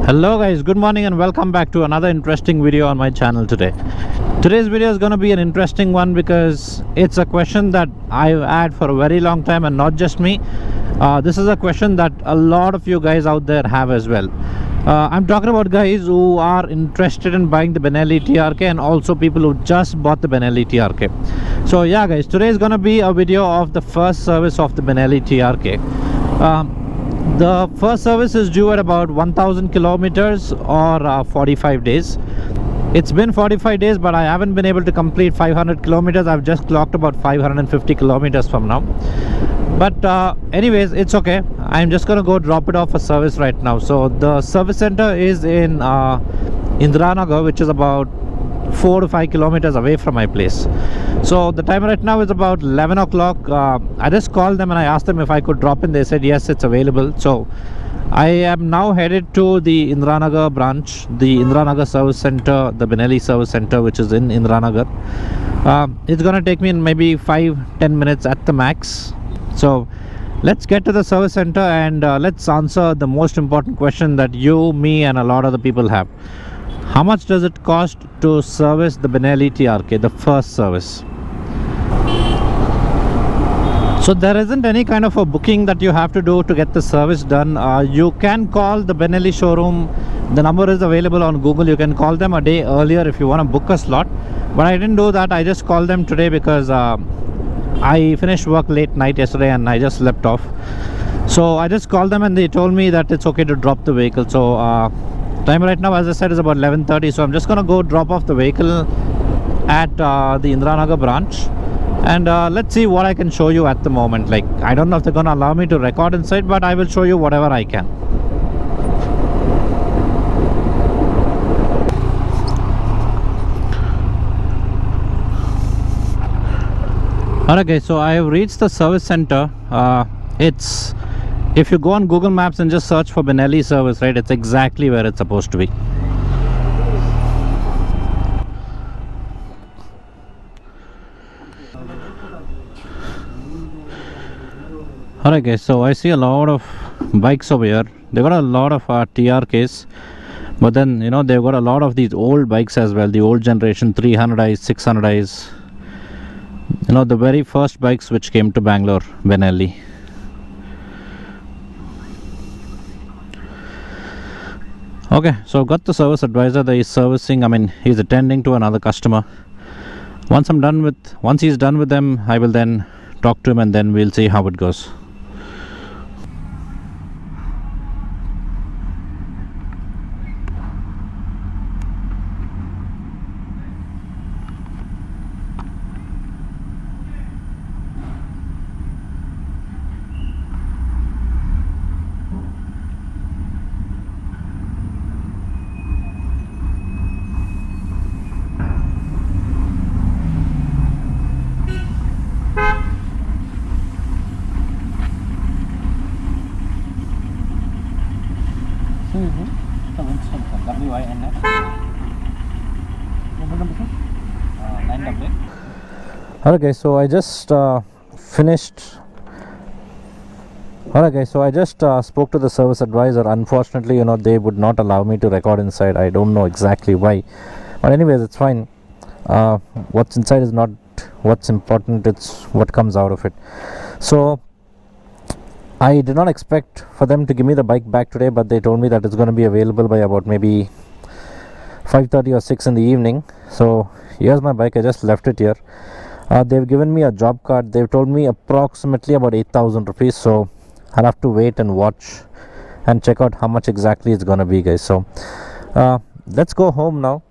Hello guys, good morning and welcome back to another interesting video on my channel today. Today's video is going to be an interesting one because it's a question that I've had for a very long time, and not just me. This is a question that a lot of you guys out there have as well. I'm talking about guys who are interested in buying the Benelli TRK and also people who just bought the Benelli TRK. So yeah guys, today is going to be a video of the first service of the Benelli TRK. The first service is due at about 1000 kilometers or 45 days. It's been 45 days, but I haven't been able to complete 500 kilometers. I've just clocked about 550 kilometers from now. But anyways, it's okay. I'm just gonna go drop it off for service right now. So the service center is in Indiranagar, which is about 4 to 5 kilometers away from my place. So the time right now is about 11 o'clock. I just called them and I asked them if I could drop in. They said yes, it's available. So I am now headed to the Indiranagar branch, the Indiranagar service center, the Benelli service center, which is in Indiranagar. It's gonna take me in maybe 5-10 minutes at the max. So let's get to the service center and let's answer the most important question that you, me and a lot of the people have. How much does it cost to service the Benelli TRK, the first service? So there isn't any kind of a booking that you have to do to get the service done. You can call the Benelli showroom. The number is available on Google. You can call them a day earlier if you want to book a slot. But I didn't do that. I just called them today because I finished work late night yesterday and I just slept off. So I just called them and they told me that it's okay to drop the vehicle. So time right now, as I said, is about 11:30. So I'm just gonna go drop off the vehicle at the Indiranagar branch. And let's see what I can show you at the moment. Like, I don't know if they're gonna allow me to record inside, but I will show you whatever I can. Alright guys, so I have reached the service center. If you go on Google Maps and just search for Benelli service, right, it's exactly where it's supposed to be. Alright guys, so I see a lot of bikes over here. They got a lot of TRKs, but then they've got a lot of these old bikes as well, the old generation 300i's, 600i's, the very first bikes which came to Bangalore, Benelli. Okay, so I've got the service advisor that is servicing. He's attending to another customer. Once he's done with them, I will then talk to him and then we'll see how it goes. Okay, so I just spoke to the service advisor. Unfortunately, they would not allow me to record inside. I don't know exactly why, but anyways, it's fine. What's inside is not what's important, it's what comes out of it. So I did not expect for them to give me the bike back today, but they told me that it's going to be available by about maybe 5:30 or 6 in the evening. So here's my bike. I just left it here. They've given me a job card. They've told me approximately about 8,000 rupees. So I'll have to wait and watch and check out how much exactly it's going to be, guys. So let's go home now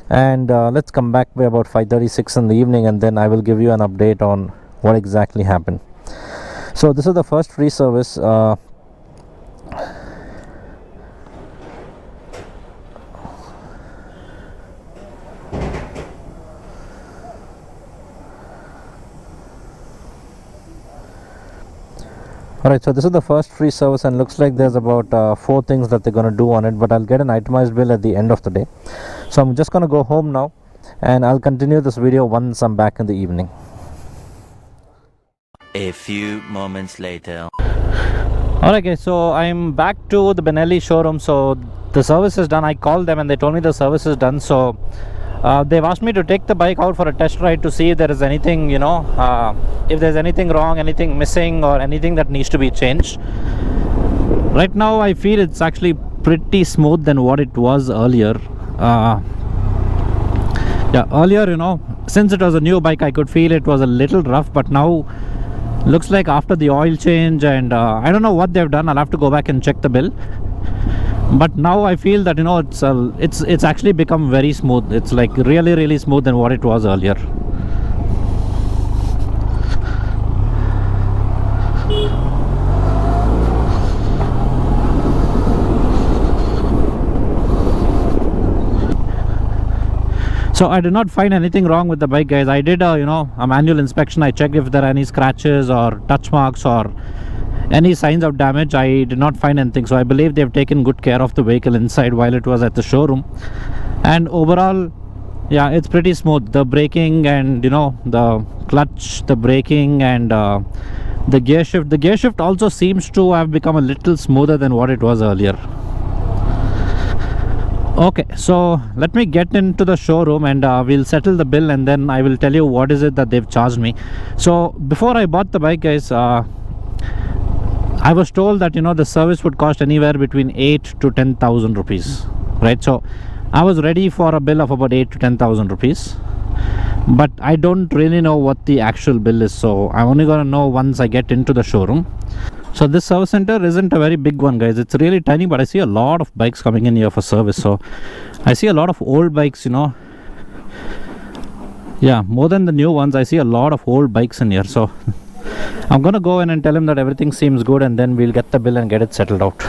and let's come back by about 5:36 in the evening, and then I will give you an update on what exactly happened. So this is the first free service. Alright, so this is the first free service, and looks like there's about 4 things that they're going to do on it, but I'll get an itemized bill at the end of the day. So I'm just going to go home now and I'll continue this video once I'm back in the evening. A few moments later. Alright guys, so I'm back to the Benelli showroom. So the service is done. I called them and they told me the service is done. So they've asked me to take the bike out for a test ride to see if there is anything, if there's anything wrong, anything missing, or anything that needs to be changed. Right now I feel it's actually pretty smooth than what it was earlier. Yeah, earlier, since it was a new bike, I could feel it was a little rough, but now looks like after the oil change and I don't know what they've done. I'll have to go back and check the bill. But now I feel that it's actually become very smooth. It's like really smooth than what it was earlier. So I did not find anything wrong with the bike, guys. I did a manual inspection. I checked if there are any scratches or touch marks or any signs of damage. I did not find anything, so I believe they've taken good care of the vehicle inside while it was at the showroom. And overall, yeah, it's pretty smooth. The braking and the clutch, the braking, and the gear shift also seems to have become a little smoother than what it was earlier. Okay, so let me get into the showroom and we'll settle the bill, and then I will tell you what is it that they've charged me. So before I bought the bike, guys, I was told that the service would cost anywhere between 8 to 10,000 rupees, right? So I was ready for a bill of about 8 to 10,000 rupees, but I don't really know what the actual bill is, so I'm only gonna know once I get into the showroom. So this service center isn't a very big one, guys. It's really tiny, but I see a lot of bikes coming in here for service. So I see a lot of old bikes, yeah, more than the new ones. I see a lot of old bikes in here. So I'm gonna go in and tell him that everything seems good, and then we'll get the bill and get it settled out.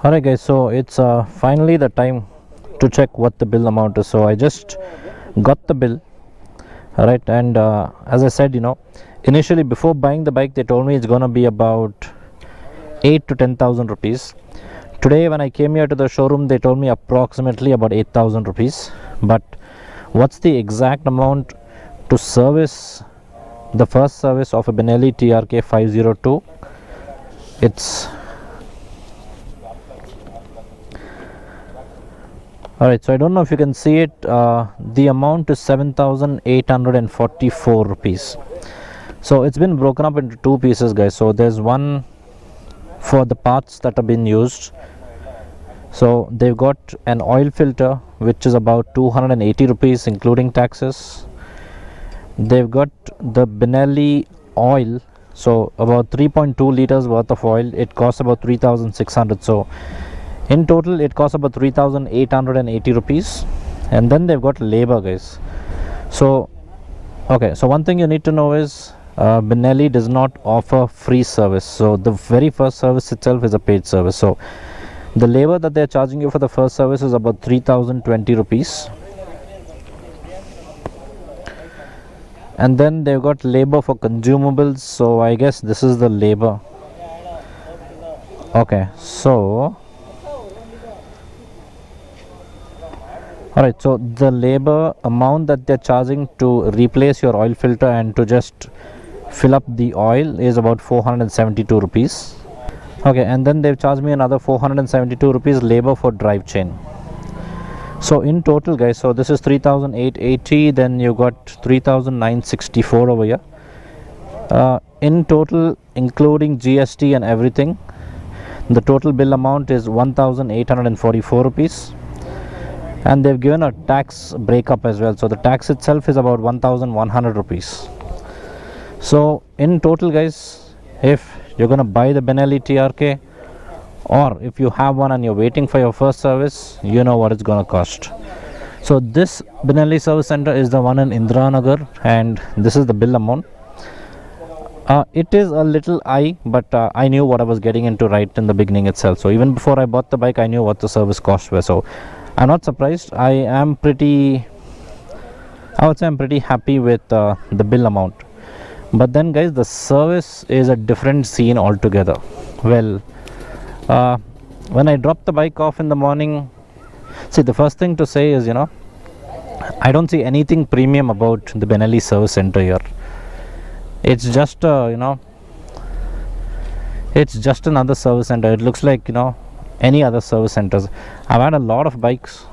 Alright guys, so it's finally the time to check what the bill amount is. So I just got the bill, alright, and as I said, initially before buying the bike they told me it's gonna be about 8 to 10,000 rupees. Today when I came here to the showroom they told me approximately about 8,000 rupees. But what's the exact amount to service the first service of a Benelli TRK 502? It's alright, so I don't know if you can see it. The amount is 7,844 rupees. So it's been broken up into two pieces, guys. So there's one for the parts that have been used. So they've got an oil filter which is about 280 rupees including taxes. They've got the Benelli oil, so about 3.2 liters worth of oil. It costs about 3,600. So in total it costs about 3,880 rupees. And then they've got labor, guys. So okay, so one thing you need to know is Benelli does not offer free service. So the very first service itself is a paid service. So the labor that they're charging you for the first service is about 3,020 rupees. and then they've got labor for consumables, so I guess this is the labor. Okay, so alright, so the labor amount that they're charging to replace your oil filter and to just fill up the oil is about 472 rupees. Okay, and then they've charged me another 472 rupees labor for drive chain. So in total, guys, so this is 3,880, then you got 3,964 over here. In total, including GST and everything, the total bill amount is 1,844 rupees. And they've given a tax breakup as well. So the tax itself is about 1,100 rupees. So in total, guys, if you're going to buy the Benelli TRK, or if you have one and you're waiting for your first service, you know what it's going to cost. So this Benelli service center is the one in Indiranagar, and this is the bill amount. It is a little high, but I knew what I was getting into right in the beginning itself. So even before I bought the bike, I knew what the service costs were. So I'm not surprised. I would say I'm pretty happy with the bill amount. But then, guys, the service is a different scene altogether. Well, when I dropped the bike off in the morning, see, the first thing to say is, I don't see anything premium about the Benelli service center here. It's just it's just another service center. It looks like any other service centers. I've had a lot of bikes.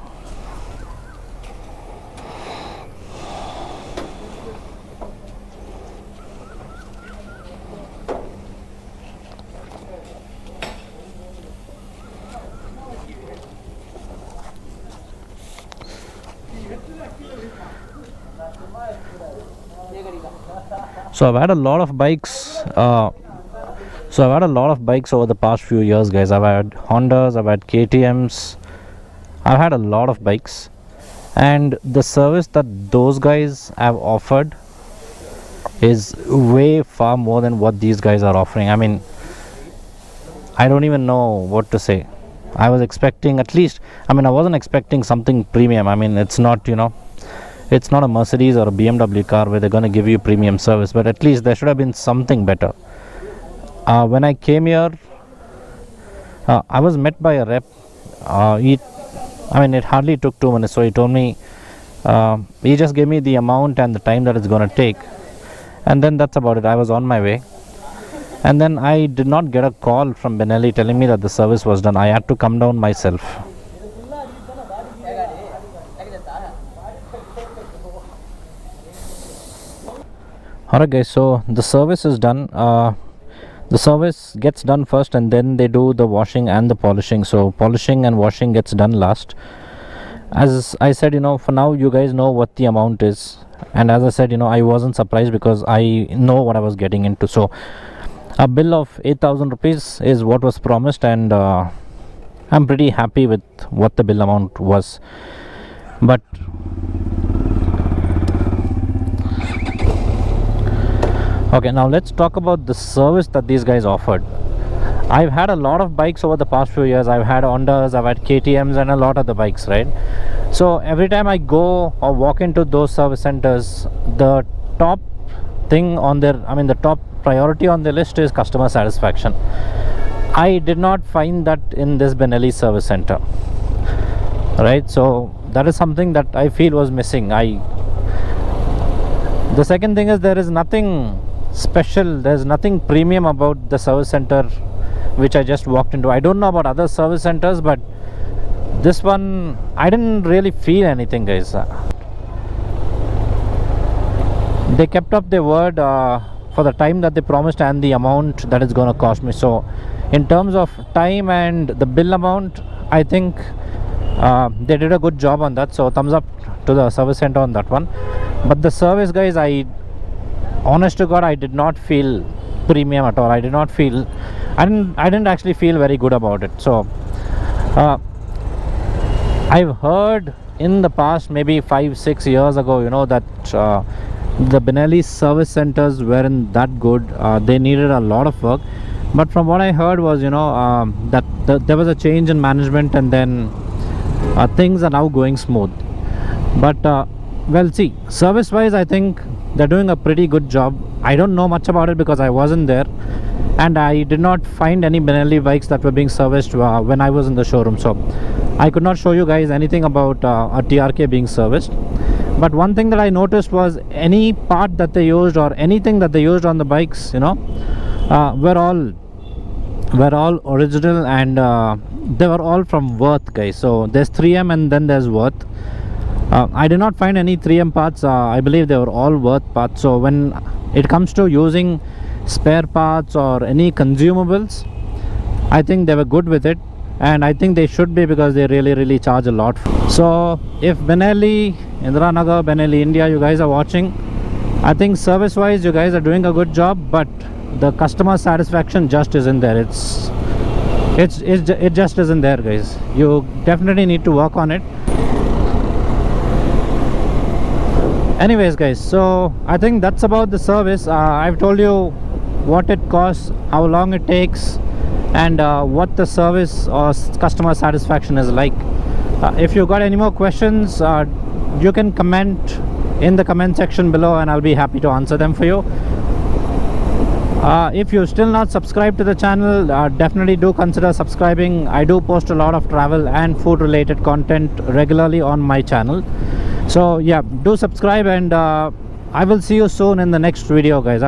So I've had a lot of bikes. Over the past few years, guys. I've had Hondas, I've had KTMs, I've had a lot of bikes, and the service that those guys have offered is way far more than what these guys are offering. I mean, I don't even know what to say. I was expecting I wasn't expecting something premium. I mean, it's not it's not a Mercedes or a BMW car where they're going to give you premium service, but at least there should have been something better. When I came here, I was met by a rep. It hardly took 2 minutes. So he told me, he just gave me the amount and the time that it's going to take. And then that's about it. I was on my way. And then I did not get a call from Benelli telling me that the service was done. I had to come down myself. Alright, guys, so the service is done. The service gets done first, and then they do the washing and the polishing. So polishing and washing gets done last. As I said, for now you guys know what the amount is, and as I said, I wasn't surprised because I know what I was getting into. So a bill of 8,000 rupees is what was promised, and I'm pretty happy with what the bill amount was. But okay, now let's talk about the service that these guys offered. I've had a lot of bikes over the past few years. I've had Hondas, I've had KTMs, and a lot of the bikes, right? So every time I go or walk into those service centers, the top thing on the top priority on the list is customer satisfaction. I did not find that in this Benelli service center, right? So that is something that I feel was missing. The second thing is, there is nothing special, there's nothing premium about the service center which I just walked into. I don't know about other service centers, but this one I didn't really feel anything, guys. They kept up their word for the time that they promised and the amount that it's going to cost me. So in terms of time and the bill amount, I think they did a good job on that. So thumbs up to the service center on that one. But the service, guys, honest to God, I did not feel premium at all. I didn't actually feel very good about it. So I've heard in the past, maybe 5-6 years ago, that the Benelli service centers weren't that good. They needed a lot of work. But from what I heard was, that there was a change in management, and then things are now going smooth. But well, see, service wise, I think they're doing a pretty good job. I don't know much about it because I wasn't there, and I did not find any Benelli bikes that were being serviced when I was in the showroom, so I could not show you guys anything about a TRK being serviced. But one thing that I noticed was any part that they used or anything that they used on the bikes, you know, were all original, and they were all from Worth, guys. So there's 3M and then there's Worth. I did not find any 3M parts. I believe they were all Worth parts. So when it comes to using spare parts or any consumables, I think they were good with it, and I think they should be, because they really charge a lot. So if Benelli Indiranagar, Benelli India, you guys are watching, I think service wise you guys are doing a good job, but the customer satisfaction just isn't there. It just isn't there, guys. You definitely need to work on it. Anyways, guys, so I think that's about the service. I've told you what it costs, how long it takes, and what the service or customer satisfaction is like. If you got any more questions, you can comment in the comment section below, and I'll be happy to answer them for you. If you're still not subscribed to the channel, definitely do consider subscribing. I do post a lot of travel and food related content regularly on my channel, so yeah, do subscribe, and I will see you soon in the next video, guys.